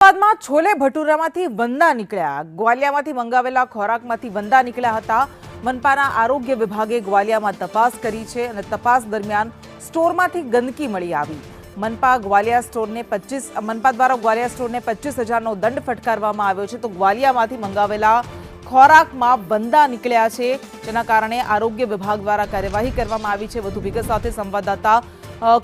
અમદાવાદમાં છોલે ભટુરામાંથી વંદા નીકળ્યા। ગ્વાલિયામાંથી મંગાવેલા ખોરાકમાંથી વંદા નીકળ્યા હતા। મનપાના આરોગ્ય વિભાગે ગ્વાલિયામાં તપાસ કરી છે અને તપાસ દરમિયાન સ્ટોરમાંથી ગંદકી મળી આવી। મનપા દ્વારા ગ્વાલિયા સ્ટોરને 25,000નો દંડ ફટકારવામાં આવ્યો છે। તો ગ્વાલિયામાંથી મંગાવેલા ખોરાકમાં વંદા નીકળ્યા છે, જેના કારણે આરોગ્ય વિભાગ દ્વારા કાર્યવાહી કરવામાં આવી છે। વધુ વિગત સાથે સંવાદદાતા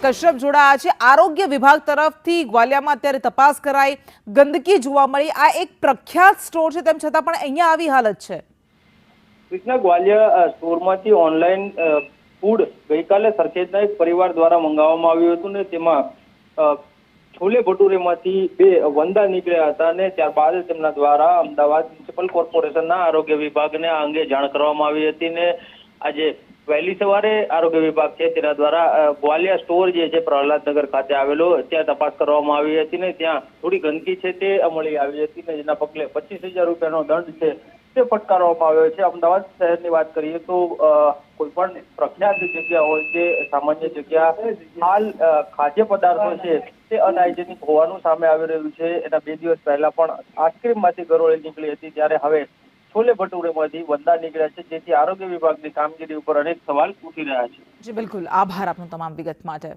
કશ્યપ જોડાયા છે। આરોગ્ય વિભાગ તરફથી ગ્વાલિયામાં અત્યારે તપાસ કરાઈ, ગંદકી જોવા મળી। આ એક પ્રખ્યાત સ્ટોર છે, તેમ છતાં પણ અહીંયા આવી હાલત છે। કૃષ્ણા, ગ્વાલિયા સ્ટોરમાંથી ઓનલાઈન ફૂડ ગઈકાલે સરખેજના એક પરિવાર દ્વારા મંગાવવામાં આવ્યું હતું ને તેમાં છોલે ભટુરેમાંથી 2 વંદા નીકળ્યા હતા અને ત્યારબાદ તેમના દ્વારા અમદાવાદ મ્યુનિસિપલ કોર્પોરેશનના આરોગ્ય વિભાગને આ અંગે જાણ કરવામાં આવી હતી ને આજે વહેલી સવારે આરોગ્ય વિભાગ છે તેના દ્વારા ગ્વાલિયા સ્ટોર જે છે પ્રહલાદનગર ખાતે આવેલો ત્યાં તપાસ કરવામાં આવી હતી ને ત્યાં થોડી ગંદકી છે તે મળી આવી હતી ને જેના પગલે 25,000 રૂપિયાનો દંડ છે તે ફટકારવામાં આવ્યો છે। અમદાવાદ શહેરની વાત કરીએ તો કોઈ પણ પ્રખ્યાત જગ્યા હોય કે સામાન્ય જગ્યા, હાલ ખાદ્ય પદાર્થો છે તે અનહાઇજેનિક હોવાનું સામે આવી રહ્યું છે। એના 2 દિવસ પહેલા પણ આઈસ્ક્રીમમાંથી ગરોળી નીકળી હતી, ત્યારે હવે છોલે ભટુરેમાંથી વંદા નીકળ્યા છે, જેથી આરોગ્ય વિભાગની કામગીરી ઉપર અનેક સવાલ ઉઠી રહ્યા છે। જી બિલકુલ, આભાર આપનો તમામ વિગત માટે।